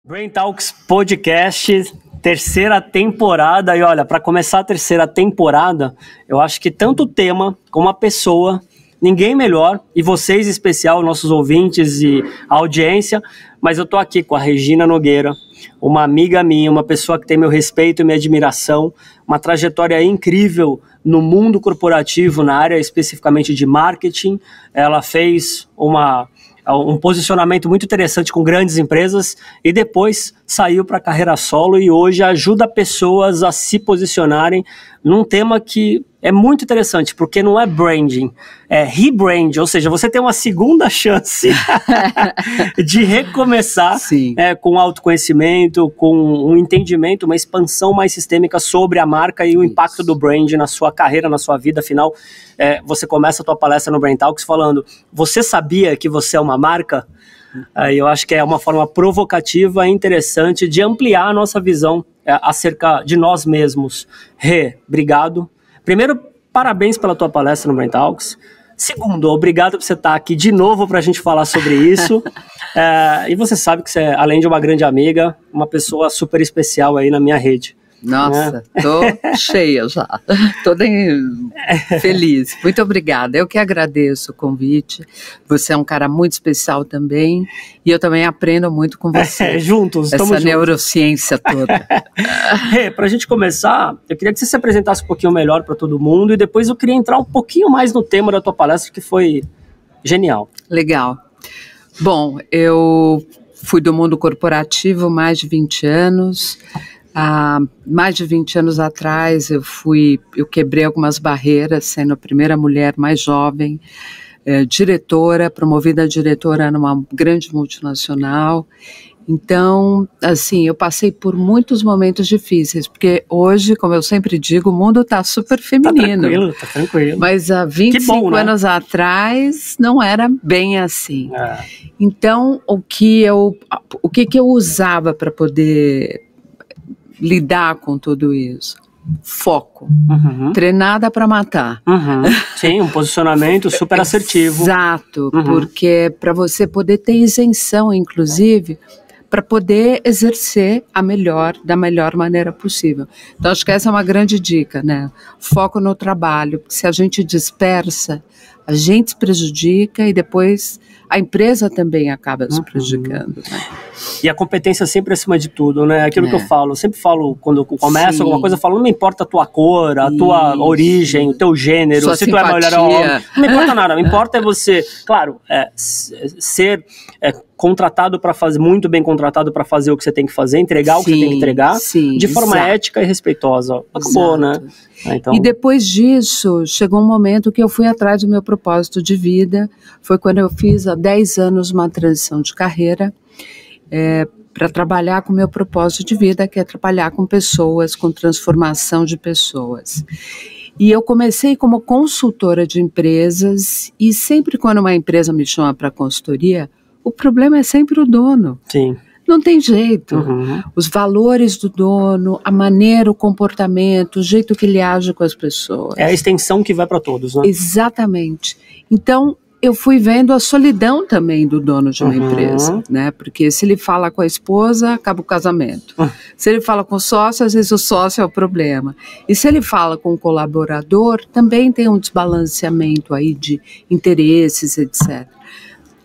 Brain Talks Podcast, terceira temporada. E olha, para começar a terceira temporada, eu acho que tanto o tema como a pessoa, ninguém melhor, e vocês em especial, nossos ouvintes e a audiência, mas eu tô aqui com a Regina Nogueira, uma amiga minha, uma pessoa que tem meu respeito e minha admiração, uma trajetória incrível no mundo corporativo, na área especificamente de marketing. Ela fez um posicionamento muito interessante com grandes empresas e depois saiu para a carreira solo e hoje ajuda pessoas a se posicionarem num tema que é muito interessante, porque não é branding, é rebrand, ou seja, você tem uma segunda chance de recomeçar com autoconhecimento, com um entendimento, uma expansão mais sistêmica sobre a marca e o impacto do brand na sua carreira, na sua vida. Afinal, você começa a tua palestra no Brain Talks falando, você sabia que você é uma marca? Eu acho que é uma forma provocativa e interessante de ampliar a nossa visão acerca de nós mesmos. Rê, obrigado. Primeiro, parabéns pela tua palestra no Brain Talks. Segundo, obrigado por você estar aqui de novo para a gente falar sobre isso. E você sabe que você, além de uma grande amiga, uma pessoa super especial aí na minha rede. Nossa, tô cheia já, tô feliz, muito obrigada, eu que agradeço o convite, você é um cara muito especial também, e eu também aprendo muito com você, juntos, essa neurociência toda. Pra gente começar, eu queria que você se apresentasse um pouquinho melhor para todo mundo, e depois eu queria entrar um pouquinho mais no tema da tua palestra, que foi genial. Legal. Bom, eu fui do mundo corporativo mais de 20 anos, há mais de 20 anos atrás eu quebrei algumas barreiras, sendo a primeira mulher mais jovem, diretora, promovida a diretora numa grande multinacional. Então, assim, eu passei por muitos momentos difíceis, porque hoje, como eu sempre digo, o mundo está super feminino. Tá tranquilo. Mas há 25 anos atrás não era bem assim. Então, o que eu usava para poder lidar com tudo isso? Foco. Treinada para matar. Sim, um posicionamento super assertivo. Exato, porque para você poder ter isenção, inclusive, para poder exercer da melhor maneira possível. Então, acho que essa é uma grande dica, né? Foco no trabalho, porque se a gente dispersa, a gente se prejudica e depois a empresa também acaba se prejudicando. Né? E a competência sempre acima de tudo, né? Aquilo que eu sempre falo, quando eu começo alguma coisa, eu falo, não me importa a tua cor, a tua origem, o teu gênero, sua se simpatia. tu é mulher ou homem, não me importa nada, o que importa é você, claro, ser contratado para fazer, muito bem contratado para fazer o que você tem que fazer, entregar o que você tem que entregar, de forma ética e respeitosa. Acabou, né? Então... E depois disso, chegou um momento que eu fui atrás do meu propósito de vida, foi quando eu fiz há 10 anos uma transição de carreira, para trabalhar com o meu propósito de vida, que é trabalhar com pessoas, com transformação de pessoas. E eu comecei como consultora de empresas, e sempre quando uma empresa me chama para consultoria, o problema é sempre o dono. Sim. Não tem jeito. Os valores do dono, a maneira, o comportamento, o jeito que ele age com as pessoas. É a extensão que vai para todos, né? Exatamente. Então, eu fui vendo a solidão também do dono de uma empresa, né? Porque se ele fala com a esposa, acaba o casamento. Se ele fala com o sócio, às vezes o sócio é o problema. E se ele fala com o colaborador, também tem um desbalanceamento aí de interesses, etc.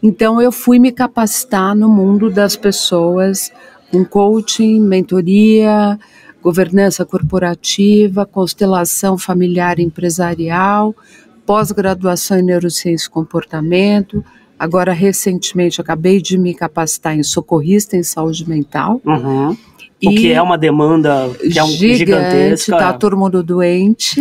Então, eu fui me capacitar no mundo das pessoas com coaching, mentoria, governança corporativa, constelação familiar e empresarial, pós-graduação em neurociência e comportamento. Agora, recentemente, acabei de me capacitar em socorrista em saúde mental. O que é uma demanda que é gigantesca. Tá todo mundo doente.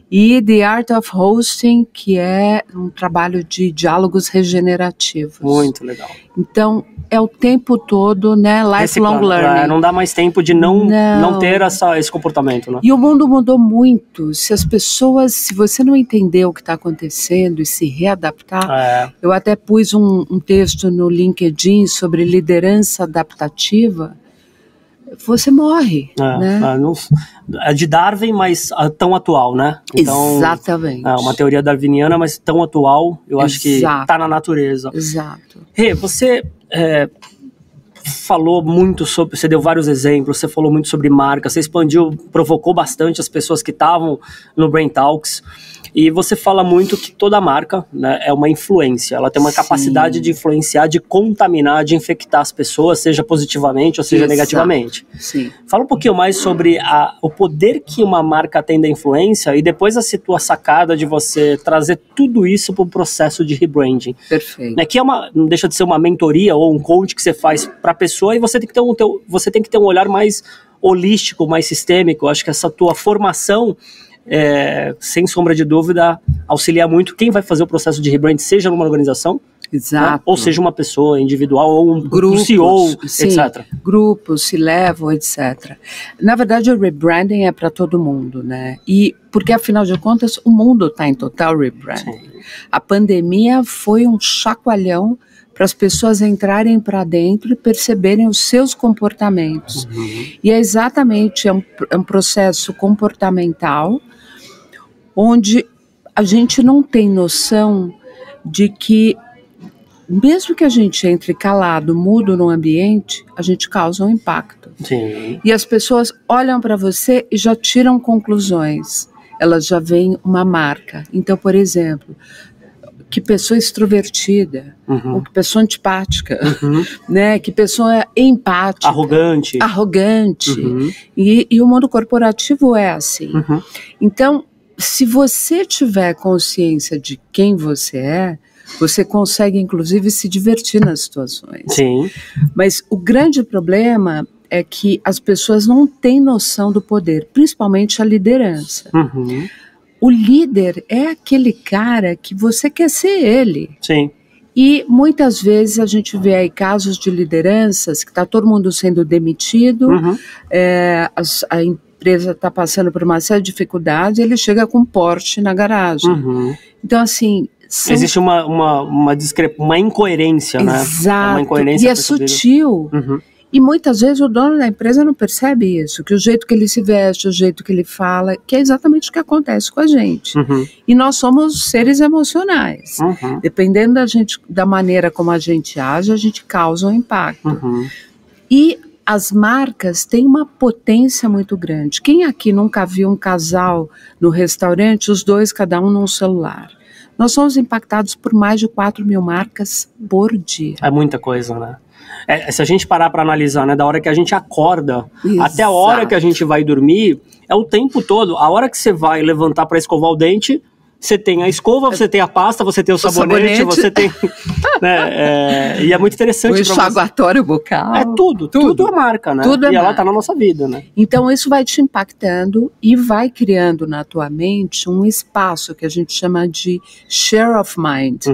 E The Art of Hosting, que é um trabalho de diálogos regenerativos. Muito legal. Então, é o tempo todo, né? Lifelong learning. Não dá mais tempo de não ter esse comportamento, né? E o mundo mudou muito. Se você não entender o que está acontecendo e se readaptar, eu até pus um texto no LinkedIn sobre liderança adaptativa. Você morre, né? É de Darwin, mas tão atual, né? Então, exatamente. É uma teoria darwiniana, mas tão atual, eu acho que está na natureza. Exato. Rê, você falou muito sobre, você deu vários exemplos, você falou muito sobre marca, você expandiu, provocou bastante as pessoas que estavam no Brain Talks, e você fala muito que toda marca, né, é uma influência, ela tem uma capacidade de influenciar, de contaminar, de infectar as pessoas, seja positivamente ou seja negativamente. Sim. Fala um pouquinho mais sobre o poder que uma marca tem da influência e depois a tua sacada de você trazer tudo isso para o processo de rebranding. Perfeito. Né, que não deixa de ser uma mentoria ou um coach que você faz para a pessoa e você tem que ter um olhar mais holístico, mais sistêmico. Eu acho que essa tua formação, sem sombra de dúvida, auxilia muito quem vai fazer o processo de rebrand, seja numa organização, exato, né, ou seja uma pessoa individual, ou um grupos, CEO, sim, etc. Grupos, C-level, etc. Na verdade, o rebranding é para todo mundo, né? E porque, afinal de contas, o mundo está em total rebranding. Sim. A pandemia foi um chacoalhão para as pessoas entrarem para dentro e perceberem os seus comportamentos. E é exatamente um processo comportamental onde a gente não tem noção de que, mesmo que a gente entre calado, mudo no ambiente, a gente causa um impacto. Sim. E as pessoas olham para você e já tiram conclusões. Elas já veem uma marca. Então, por exemplo, que pessoa extrovertida, ou que pessoa antipática, né? Que pessoa empática. Arrogante. E o mundo corporativo é assim. Então, se você tiver consciência de quem você é, você consegue, inclusive, se divertir nas situações. Sim. Mas o grande problema é que as pessoas não têm noção do poder, principalmente a liderança. O líder é aquele cara que você quer ser ele. Sim. E muitas vezes a gente vê aí casos de lideranças que está todo mundo sendo demitido, a empresa está passando por uma série de dificuldades, ele chega com Porsche na garagem. Então, assim... Existe uma incoerência, né? Exato, uma incoerência e é sutil. E muitas vezes o dono da empresa não percebe isso, que o jeito que ele se veste, o jeito que ele fala, que é exatamente o que acontece com a gente. E nós somos seres emocionais. Dependendo da maneira como a gente age, a gente causa um impacto. E as marcas têm uma potência muito grande. Quem aqui nunca viu um casal no restaurante, os dois, cada um num celular? Nós somos impactados por mais de 4 mil marcas por dia. É muita coisa, né? Se a gente parar para analisar, né, da hora que a gente acorda até a hora que a gente vai dormir, é o tempo todo. A hora que você vai levantar para escovar o dente, você tem a escova, você tem a pasta, você tem o sabonete, você tem... né, e é muito interessante. O enxaguatório bucal. É tudo é marca, né? Tudo é ela tá na nossa vida, né? Então isso vai te impactando e vai criando na tua mente um espaço que a gente chama de share of mind,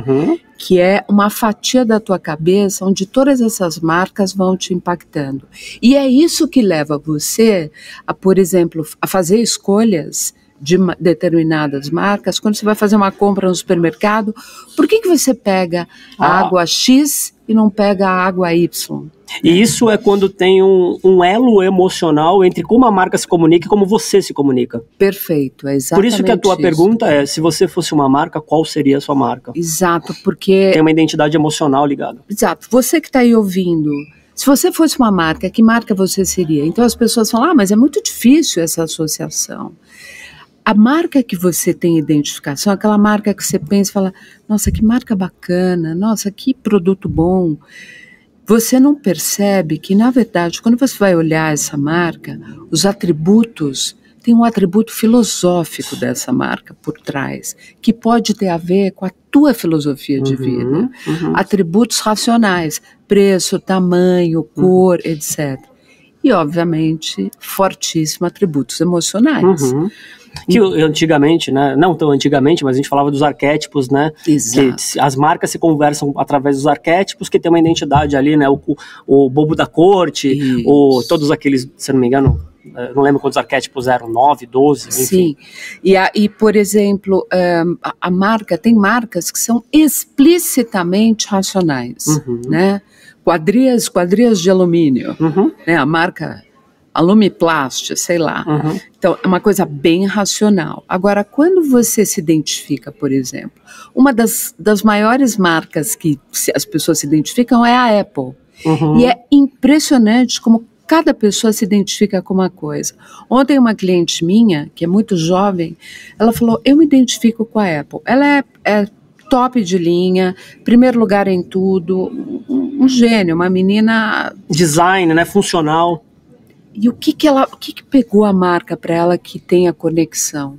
que é uma fatia da tua cabeça onde todas essas marcas vão te impactando. E é isso que leva você a, por exemplo, a fazer escolhas de determinadas marcas. Quando você vai fazer uma compra no supermercado, por que você pega a água X e não pega a água Y? E isso é quando tem um elo emocional entre como a marca se comunica e como você se comunica. Perfeito, é exatamente. Por isso que a tua pergunta é, se você fosse uma marca, qual seria a sua marca? Exato, porque... Tem uma identidade emocional ligada. Exato, você que está aí ouvindo, se você fosse uma marca, que marca você seria? Então as pessoas falam, mas é muito difícil essa associação. A marca que você tem identificação, aquela marca que você pensa e fala, nossa, que marca bacana, nossa, que produto bom. Você não percebe que, na verdade, quando você vai olhar essa marca, os atributos, tem um atributo filosófico dessa marca por trás, que pode ter a ver com a tua filosofia de vida. Atributos racionais, preço, tamanho, cor, etc. E, obviamente, fortíssimos atributos emocionais. Que antigamente, né, não tão antigamente, mas a gente falava dos arquétipos, né? Exato. Que as marcas se conversam através dos arquétipos, que tem uma identidade ali, né? O bobo da corte, todos aqueles, se não me engano, não lembro quantos arquétipos eram, 9, 12, enfim. Sim, e por exemplo, a marca, tem marcas que são explicitamente racionais, né? Quadrias de alumínio, né? A marca Alumiplast, sei lá. Então, é uma coisa bem racional. Agora, quando você se identifica, por exemplo, uma das maiores marcas que as pessoas se identificam é a Apple. E é impressionante como cada pessoa se identifica com uma coisa. Ontem uma cliente minha, que é muito jovem, ela falou, eu me identifico com a Apple. Ela é top de linha, primeiro lugar em tudo, um gênio, uma menina... Design, né, funcional. E o que pegou a marca para ela que tem a conexão?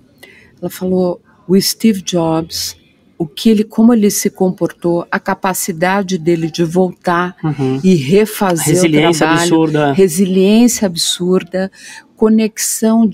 Ela falou, o Steve Jobs, como ele se comportou, a capacidade dele de voltar e refazer resiliência o trabalho, absurda. Resiliência absurda, conexão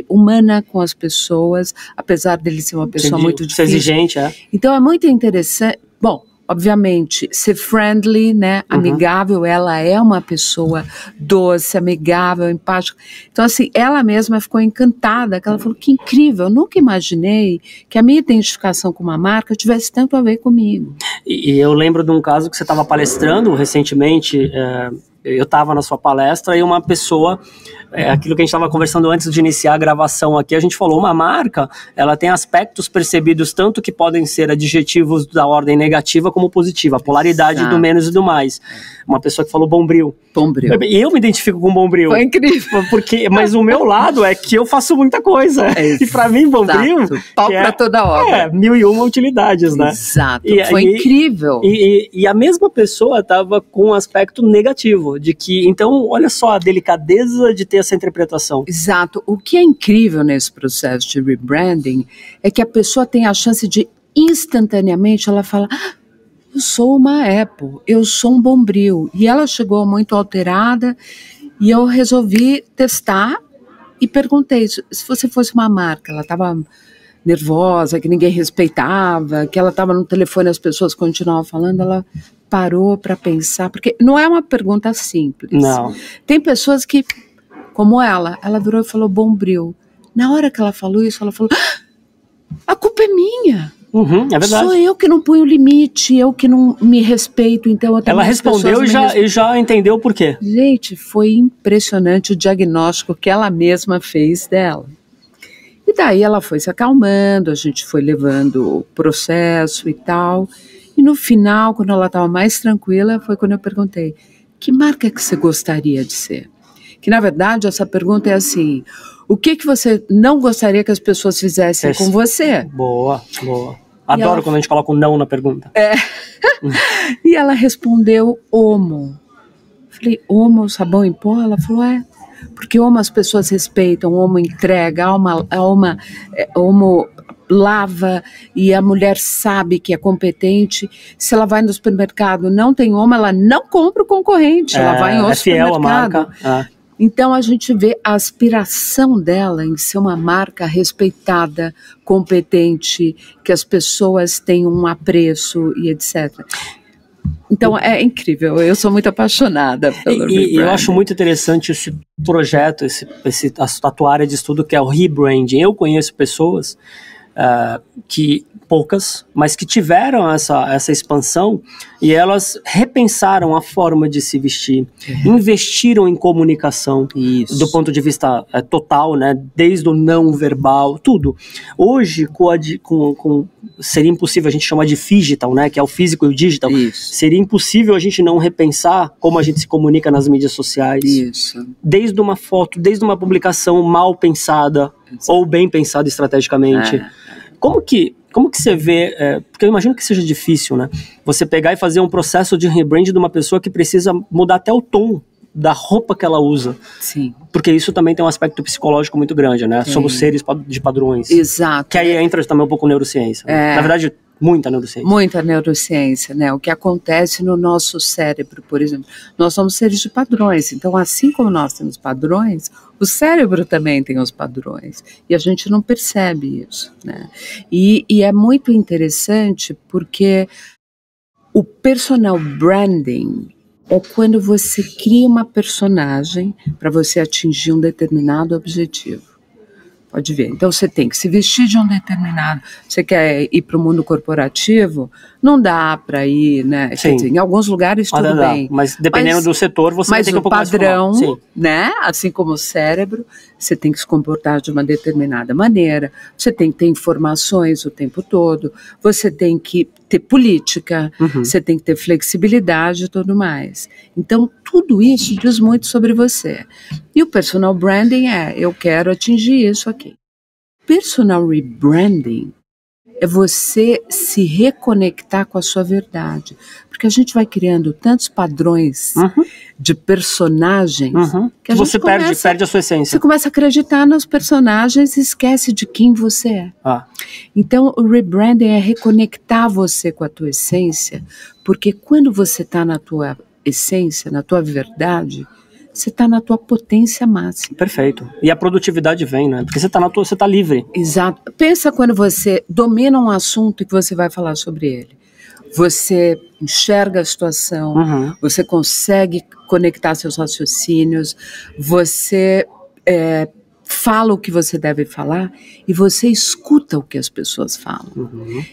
humana com as pessoas, apesar dele ser uma pessoa muito difícil. Exigente, é. Então é muito interessante. Bom, obviamente, ser friendly, né, amigável, ela é uma pessoa doce, amigável, empática. Então, assim, ela mesma ficou encantada, que ela falou, que incrível, eu nunca imaginei que a minha identificação com uma marca tivesse tanto a ver comigo. E eu lembro de um caso que você estava palestrando recentemente, eu estava na sua palestra e uma pessoa, aquilo que a gente estava conversando antes de iniciar a gravação aqui, a gente falou, uma marca, ela tem aspectos percebidos tanto que podem ser adjetivos da ordem negativa como positiva, a polaridade do menos e do mais. Uma pessoa que falou Bombril. Bombril. Eu me identifico com Bombril. Foi incrível. Mas o meu lado é que eu faço muita coisa. E para mim, Bombril... Pau para toda obra. 1001 utilidades, né? Exato. Foi incrível. E a mesma pessoa estava com um aspecto negativo, de que, então, olha só a delicadeza de ter essa interpretação. Exato. O que é incrível nesse processo de rebranding é que a pessoa tem a chance de, instantaneamente, ela fala... Eu sou uma Apple, eu sou um Bombril. E ela chegou muito alterada e eu resolvi testar e perguntei, se você fosse uma marca, ela estava nervosa, que ninguém respeitava, que ela estava no telefone e as pessoas continuavam falando, ela parou para pensar, porque não é uma pergunta simples. Não. Tem pessoas que, como ela virou e falou Bombril. Na hora que ela falou isso, ela falou, a culpa é minha. É verdade. Sou eu que não ponho limite, eu que não me respeito, então... Ela respondeu e já entendeu por quê. Gente, foi impressionante o diagnóstico que ela mesma fez dela. E daí ela foi se acalmando, a gente foi levando o processo e tal. E no final, quando ela estava mais tranquila, foi quando eu perguntei, que marca que você gostaria de ser? Que na verdade essa pergunta é assim, o que você não gostaria que as pessoas fizessem com você? Boa. Adoro quando a gente coloca um não na pergunta. E ela respondeu Omo. Falei, Omo, sabão em pó? Ela falou, porque Omo as pessoas respeitam, Omo entrega, Omo lava e a mulher sabe que é competente. Se ela vai no supermercado, não tem Omo, ela não compra o concorrente, ela vai em outro supermercado. Fiel à marca. Então a gente vê a aspiração dela em ser uma marca respeitada, competente, que as pessoas tenham um apreço e etc. Então é incrível, eu sou muito apaixonada pelo rebranding. E eu acho muito interessante esse projeto, a tua área de estudo que é o rebranding. Eu conheço pessoas que poucas, mas que tiveram essa expansão e elas repensaram a forma de se vestir, investiram em comunicação do ponto de vista total, né, desde o não verbal, tudo. Hoje, seria impossível a gente chamar de digital, né, que é o físico e o digital. Seria impossível a gente não repensar como a gente se comunica nas mídias sociais. Desde uma foto, desde uma publicação mal pensada ou bem pensada estrategicamente. Como que você vê, porque eu imagino que seja difícil, né? Você pegar e fazer um processo de rebrand de uma pessoa que precisa mudar até o tom da roupa que ela usa. Sim. Porque isso também tem um aspecto psicológico muito grande, né? Somos seres de padrões. Exato. Que aí entra também um pouco neurociência. Na verdade, muita neurociência. Muita neurociência, né? O que acontece no nosso cérebro, por exemplo. Nós somos seres de padrões, então assim como nós temos padrões, o cérebro também tem os padrões. E a gente não percebe isso, né? E é muito interessante porque o personal branding é quando você cria uma personagem para você atingir um determinado objetivo. Pode ver. Então, você tem que se vestir de um determinado... Você quer ir para o mundo corporativo? Não dá para ir, né? Quer dizer, em alguns lugares tudo bem. Mas dependendo do setor, você vai ter que um pouco mais formal. Mas o padrão, né? Assim como o cérebro, você tem que se comportar de uma determinada maneira. Você tem que ter informações o tempo todo. Você tem que ter política. Você tem que ter flexibilidade e tudo mais. Então, tudo isso diz muito sobre você. E o personal branding eu quero atingir isso aqui. Personal rebranding é você se reconectar com a sua verdade. Porque a gente vai criando tantos padrões de personagens que a você perde a sua essência. Você começa a acreditar nos personagens e esquece de quem você é. Então, o rebranding é reconectar você com a tua essência, porque quando você está na tua essência, na tua verdade, você está na tua potência máxima. Perfeito. E a produtividade vem, né? Porque você tá livre. Exato. Pensa quando você domina um assunto e que você vai falar sobre ele. Você enxerga a situação, você consegue conectar seus raciocínios, você fala o que você deve falar e você escuta o que as pessoas falam.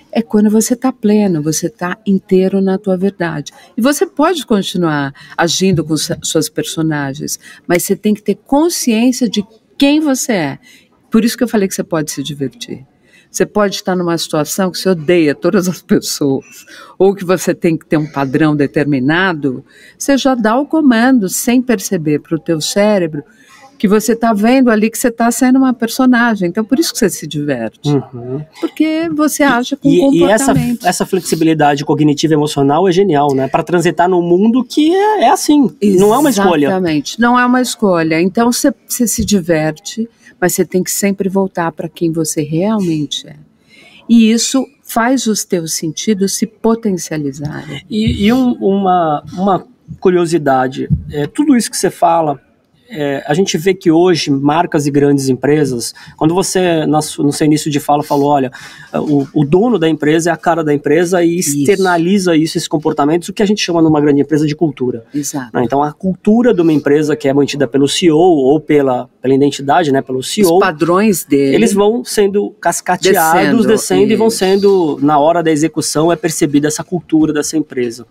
É quando você está pleno, você está inteiro na tua verdade. E você pode continuar agindo com suas personagens, mas você tem que ter consciência de quem você é. Por isso que eu falei que você pode se divertir. Você pode estar numa situação que você odeia todas as pessoas, ou que você tem que ter um padrão determinado, você já dá o comando sem perceber para o teu cérebro que você está vendo ali que você está sendo uma personagem. Então, por isso que você se diverte. Porque você age com comportamento. E essa flexibilidade cognitiva e emocional é genial, né? Para transitar num mundo que é assim, não é uma escolha. Exatamente, não é uma escolha. Então, você se diverte, mas você tem que sempre voltar para quem você realmente é. E isso faz os teus sentidos se potencializarem. E uma curiosidade, tudo isso que você fala, a gente vê que hoje marcas e grandes empresas, quando você no seu início de fala falou, olha, o dono da empresa é a cara da empresa e externaliza esses comportamentos, o que a gente chama numa grande empresa de cultura. Exato. Então a cultura de uma empresa que é mantida pelo CEO ou pela identidade, né, pelo CEO, os padrões dele, eles vão sendo cascateados, descendo e vão sendo, na hora da execução, é percebida essa cultura dessa empresa.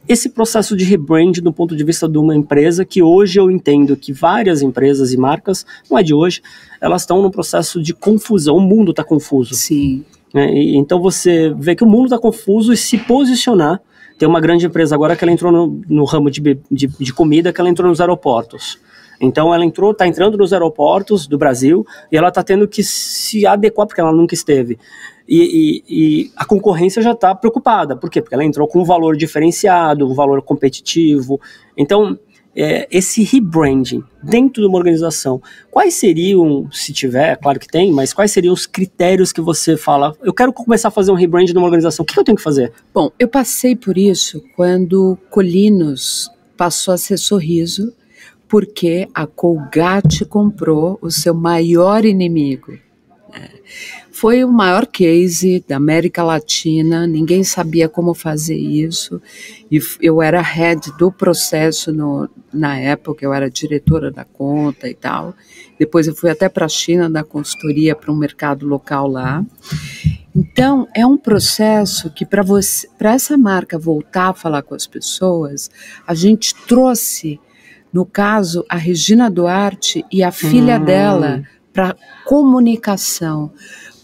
Esse processo de rebrand do ponto de vista de uma empresa, que hoje eu entendo que várias empresas e marcas, não é de hoje, elas estão num processo de confusão, o mundo está confuso. Sim. Então você vê que o mundo está confuso e se posicionar. Tem uma grande empresa agora que ela entrou no ramo de comida, que ela entrou nos aeroportos. Então ela está entrando nos aeroportos do Brasil e ela está tendo que se adequar, porque ela nunca esteve. E a concorrência já está preocupada. Por quê? Porque ela entrou com um valor diferenciado, um valor competitivo. Então, esse rebranding dentro de uma organização, quais seriam, se tiver, claro que tem, mas quais seriam os critérios que você fala, eu quero começar a fazer um rebranding numa organização, o que eu tenho que fazer? Bom, eu passei por isso quando Colinos passou a ser Sorriso, porque a Colgate comprou o seu maior inimigo. Foi o maior case da América Latina, ninguém sabia como fazer isso, e eu era head do processo na época, eu era diretora da conta e tal. Depois eu fui até para a China dar consultoria para um mercado local lá. Então, é um processo que para essa marca voltar a falar com as pessoas, a gente trouxe, no caso, a Regina Duarte e a filha dela para comunicação.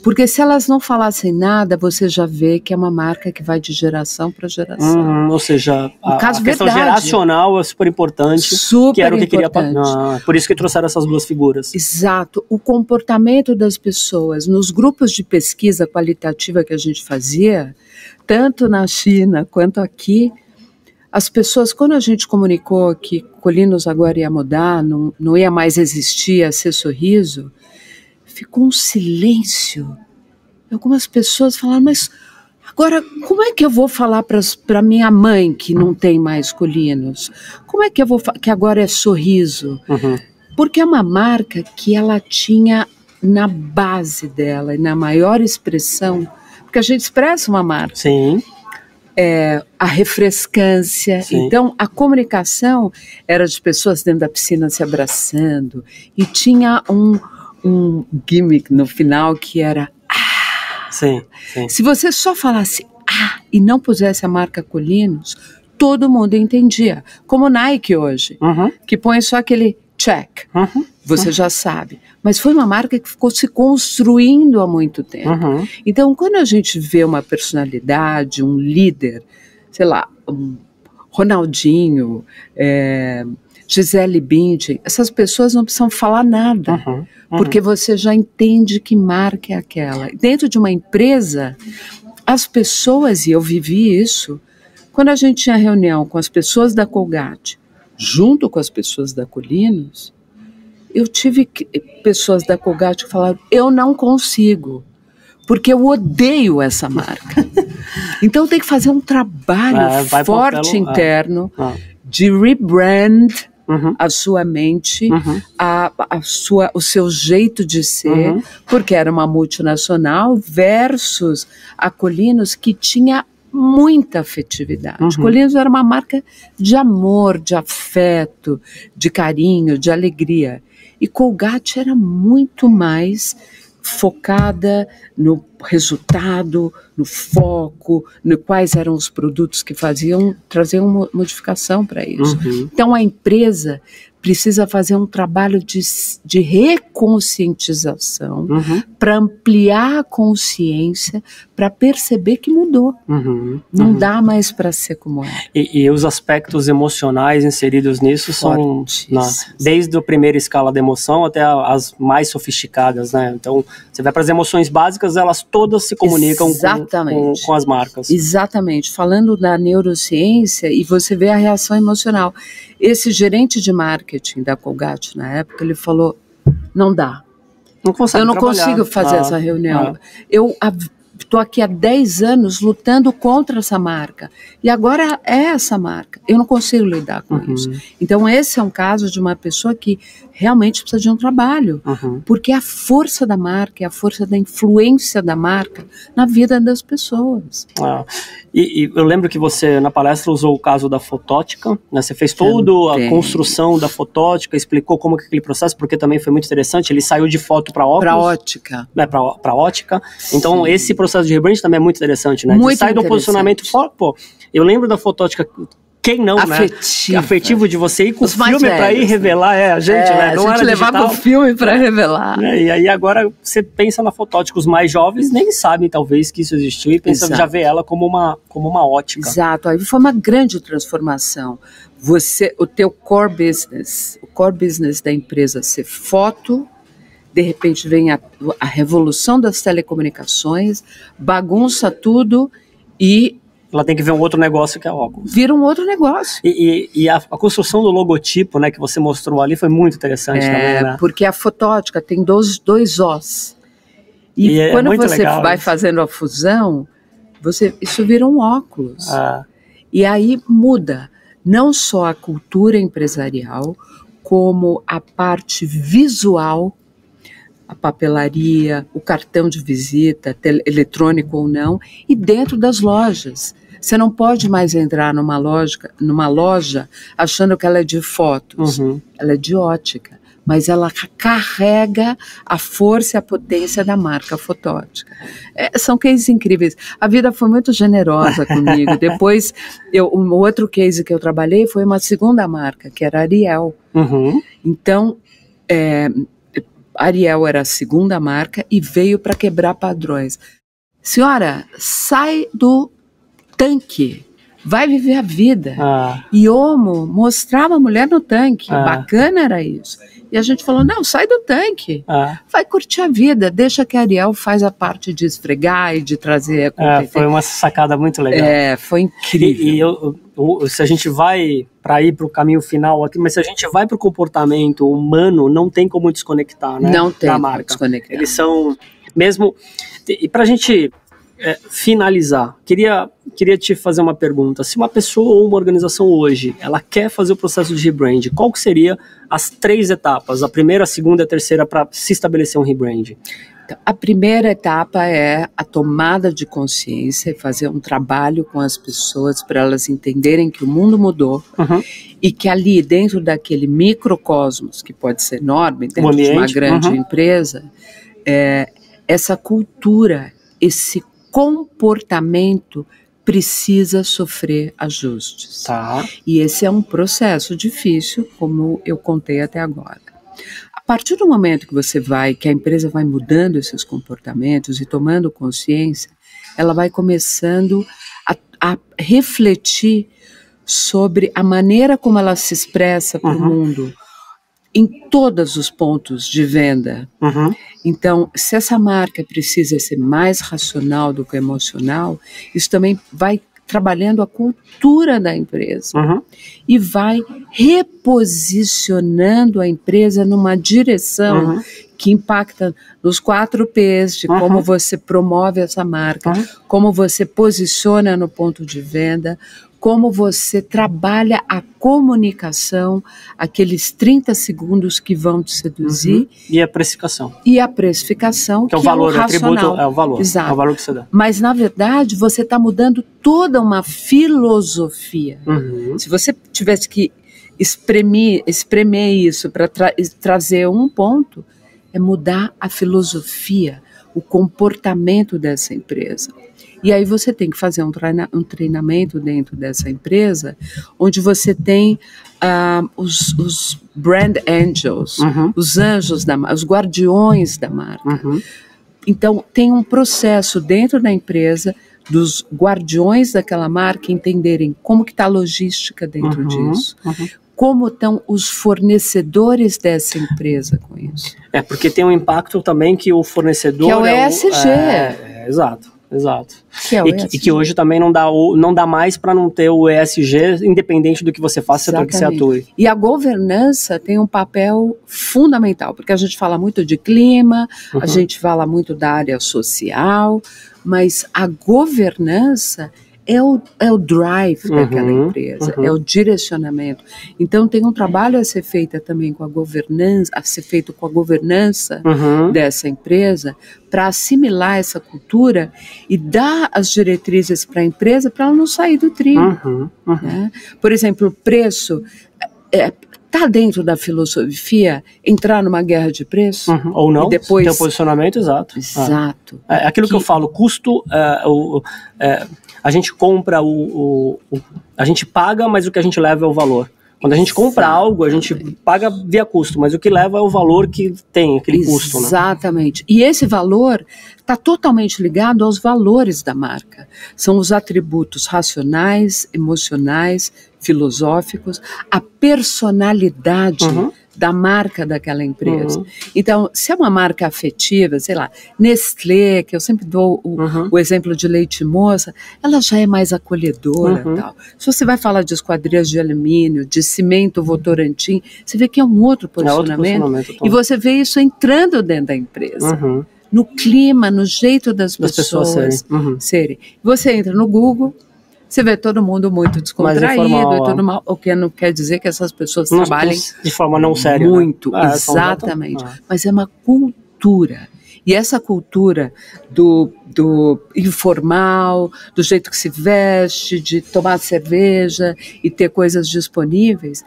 Porque se elas não falassem nada, você já vê que é uma marca que vai de geração para geração. Ou seja, a questão geracional é super importante. Super que era o que importante. Por isso que trouxeram essas duas figuras. Exato. O comportamento das pessoas nos grupos de pesquisa qualitativa que a gente fazia, tanto na China quanto aqui, as pessoas, quando a gente comunicou que Colinos agora ia mudar, não ia mais existir, ia ser Sorriso, ficou um silêncio. Algumas pessoas falaram, mas agora como é que eu vou falar para minha mãe que não tem mais Colinos? Como é que eu vou que agora é Sorriso? Porque é uma marca que ela tinha na base dela e na maior expressão, porque a gente expressa uma marca. Sim. A refrescância. Sim. Então a comunicação era de pessoas dentro da piscina se abraçando e tinha um gimmick no final que era Sim, sim. Se você só falasse e não pusesse a marca Colinos, todo mundo entendia. Como Nike hoje, que põe só aquele check. Você já sabe. Mas foi uma marca que ficou se construindo há muito tempo. Então, quando a gente vê uma personalidade, um líder, sei lá, um Ronaldinho, Gisele Bündchen, essas pessoas não precisam falar nada, porque você já entende que marca é aquela. Dentro de uma empresa, as pessoas, e eu vivi isso, quando a gente tinha reunião com as pessoas da Colgate, junto com as pessoas da Colinos, eu tive pessoas da Colgate que falaram, eu não consigo, porque eu odeio essa marca. Então tem que fazer um trabalho forte interno de rebrand a sua mente, o seu jeito de ser, porque era uma multinacional versus a Colinos que tinha muita afetividade. Colinos era uma marca de amor, de afeto, de carinho, de alegria. E Colgate era muito mais focada no resultado, no foco, no quais eram os produtos que traziam modificação para isso. Então a empresa precisa fazer um trabalho de reconscientização para ampliar a consciência, para perceber que mudou. Não dá mais para ser como é. E os aspectos emocionais inseridos nisso são desde a primeira escala de emoção até as mais sofisticadas, né? Então, você vai para as emoções básicas, elas todas se comunicam com as marcas. Exatamente. Falando da neurociência, e você vê a reação emocional. Esse gerente de marketing da Colgate, na época, ele falou, não dá. Eu não consigo fazer essa reunião. Eu estou aqui há 10 anos lutando contra essa marca. E agora é essa marca. Eu não consigo lidar com isso. Então, esse é um caso de uma pessoa que realmente precisa de um trabalho. Porque a força da marca é a força da influência da marca na vida das pessoas. E eu lembro que você, na palestra, usou o caso da fotótica, né? Você fez toda a construção da fotótica, explicou como que aquele processo, porque também foi muito interessante, ele saiu de foto para óculos. Para ótica. Né? Para ótica. Então, esse processo de rebrand também é muito interessante, né? Muito sai do posicionamento fora. Pô, eu lembro da fotótica. Quem não, afetivo de você ir com o filme para ir revelar, a gente, né? Não a gente levava o filme para revelar. E aí agora você pensa na fotótica, os mais jovens nem sabem talvez que isso existiu e pensam, já vê ela como uma ótica. Exato, aí foi uma grande transformação. O teu core business da empresa ser foto, de repente vem a revolução das telecomunicações, bagunça tudo e ela tem que ver um outro negócio que é óculos. Vira um outro negócio. E a construção do logotipo, né, que você mostrou ali foi muito interessante também, né? Porque a fotótica tem dois Os. E quando você vai fazendo a fusão, isso vira um óculos. E aí muda não só a cultura empresarial, como a parte visual, a papelaria, o cartão de visita, eletrônico ou não, e dentro das lojas. Você não pode mais entrar numa loja achando que ela é de fotos. Ela é de ótica, mas ela carrega a força e a potência da marca fotótica. São cases incríveis. A vida foi muito generosa comigo. Depois, o outro case que eu trabalhei foi uma segunda marca, que era a Ariel. Então, Ariel era a segunda marca e veio para quebrar padrões. Senhora, sai do tanque, vai viver a vida. E Omo mostrava a mulher no tanque, bacana era isso. E a gente falou, não, sai do tanque, vai curtir a vida, deixa que a Ariel faz a parte de esfregar e de trazer foi uma sacada muito legal. Foi incrível. E se a gente vai para ir para o caminho final aqui, mas se a gente vai para o comportamento humano, não tem como desconectar, né? Não tem como desconectar. Eles são mesmo. E para a gente finalizar, queria queria te fazer uma pergunta. Se uma pessoa ou uma organização hoje, ela quer fazer o processo de rebrand, qual que seria as 3 etapas? A primeira, a segunda e a terceira para se estabelecer um rebrand? Então, a primeira etapa é a tomada de consciência e fazer um trabalho com as pessoas para elas entenderem que o mundo mudou e que ali, dentro daquele microcosmos, que pode ser enorme, dentro de uma grande empresa, essa cultura, esse comportamento precisa sofrer ajustes. Tá. E esse é um processo difícil, como eu contei até agora. A partir do momento que a empresa vai mudando esses comportamentos e tomando consciência, ela vai começando a refletir sobre a maneira como ela se expressa para o mundo, em todos os pontos de venda. Então, se essa marca precisa ser mais racional do que emocional, isso também vai trabalhando a cultura da empresa e vai reposicionando a empresa numa direção que impacta nos 4 P's de como você promove essa marca, como você posiciona no ponto de venda, como você trabalha a comunicação, aqueles 30 segundos que vão te seduzir. E a precificação. E a precificação, que é o valor, é o racional. Atributo, é o valor. Exato. É o valor que você dá. Mas, na verdade, você está mudando toda uma filosofia. Se você tivesse que espremer isso para trazer um ponto, é mudar a filosofia, o comportamento dessa empresa. E aí você tem que fazer um treinamento dentro dessa empresa, onde você tem os brand angels, os anjos da marca, os guardiões da marca. Então, tem um processo dentro da empresa dos guardiões daquela marca entenderem como que está a logística dentro disso. Como estão os fornecedores dessa empresa com isso. Porque tem um impacto também que o fornecedor... Que é o ESG. Exato. Que é o ESG. E que hoje também não dá mais para não ter o ESG, independente do que você faça, setor que você atue. E a governança tem um papel fundamental, porque a gente fala muito de clima, a gente fala muito da área social, mas a governança é o drive daquela empresa, é o direcionamento. Então tem um trabalho a ser feito também com a governança, dessa empresa, para assimilar essa cultura e dar as diretrizes para a empresa para ela não sair do trilho. Né? Por exemplo, o preço está dentro da filosofia entrar numa guerra de preço? Ou não, e depois... tem um posicionamento exato. Exato. Aquilo que eu falo, custo... a gente compra a gente paga, mas o que a gente leva é o valor. Quando a gente compra algo, a gente paga via custo, mas o que leva é o valor que tem, aquele custo. Né? Exatamente. E esse valor está totalmente ligado aos valores da marca. São os atributos racionais, emocionais, filosóficos, a personalidade da marca daquela empresa. Então, se é uma marca afetiva, sei lá, Nestlé, que eu sempre dou o exemplo de Leite Moça, ela já é mais acolhedora. Tal. Se você vai falar de esquadrias de alumínio, de cimento Votorantim, você vê que é um outro posicionamento. E você vê isso entrando dentro da empresa. No clima, no jeito das pessoas serem. Você entra no Google, você vê todo mundo muito descontraído e tudo mal, o que não quer dizer que essas pessoas trabalhem de forma não séria. Muito, né? Exatamente. Mas é uma cultura. E essa cultura do informal, do jeito que se veste, de tomar cerveja e ter coisas disponíveis,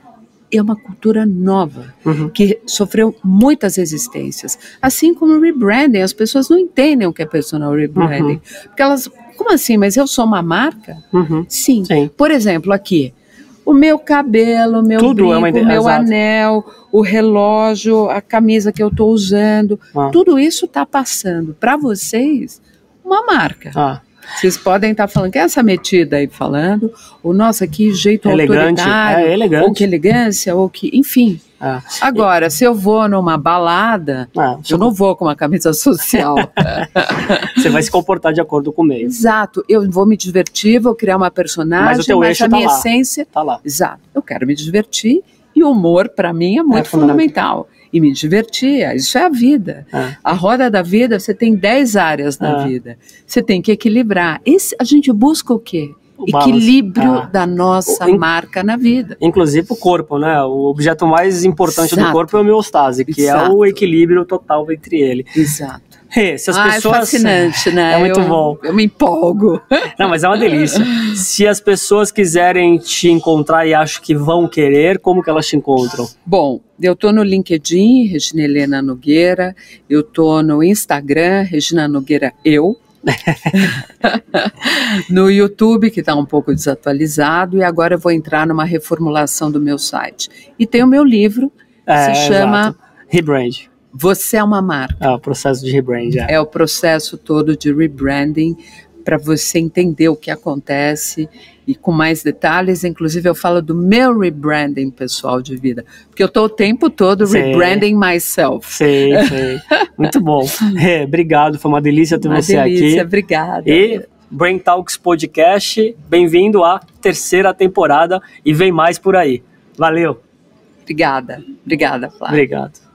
é uma cultura nova, que sofreu muitas resistências. Assim como o rebranding, as pessoas não entendem o que é personal rebranding. Porque elas, como assim? Mas eu sou uma marca? Sim. Por exemplo, aqui, o meu cabelo, o meu brinco, o meu anel, o relógio, a camisa que eu estou usando, tudo isso está passando para vocês uma marca. Vocês podem estar falando, que é essa metida aí falando, ou nossa, que jeito elegante, autoritário, ou que elegância, ou que, enfim. Agora, se eu vou numa balada, eu não vou com uma camisa social. Você vai se comportar de acordo com o meio. Exato, eu vou me divertir, vou criar uma personagem, mas o teu eixo a minha essência... Tá lá. Exato, eu quero me divertir e o humor, para mim, é muito fundamental. e me divertia. Isso é a vida. A roda da vida, você tem 10 áreas na vida. Você tem que equilibrar. A gente busca o quê? Equilíbrio da nossa marca na vida. Inclusive o corpo, né? O objeto mais importante do corpo é a homeostase, que é o equilíbrio total entre ele. Exato. Se as pessoas... É fascinante, né? É muito bom. Eu me empolgo. Não, mas é uma delícia. Se as pessoas quiserem te encontrar e acham que vão querer, como que elas te encontram? Bom, eu tô no LinkedIn, Regina Helena Nogueira. Eu tô no Instagram, Regina Nogueira Eu. No YouTube, que está um pouco desatualizado, e agora eu vou entrar numa reformulação do meu site. E tem o meu livro, que se chama Rebrand. Você é uma marca. O processo de rebrand. É o processo todo de rebranding, para você entender o que acontece e com mais detalhes. Inclusive eu falo do meu rebranding pessoal de vida, porque eu estou o tempo todo rebranding myself. Sei. Muito bom. Obrigado, foi uma delícia ter você aqui. Obrigada. E Brain Talks Podcast, bem-vindo à 3ª temporada e vem mais por aí. Valeu. Obrigada, Flávio. Obrigado.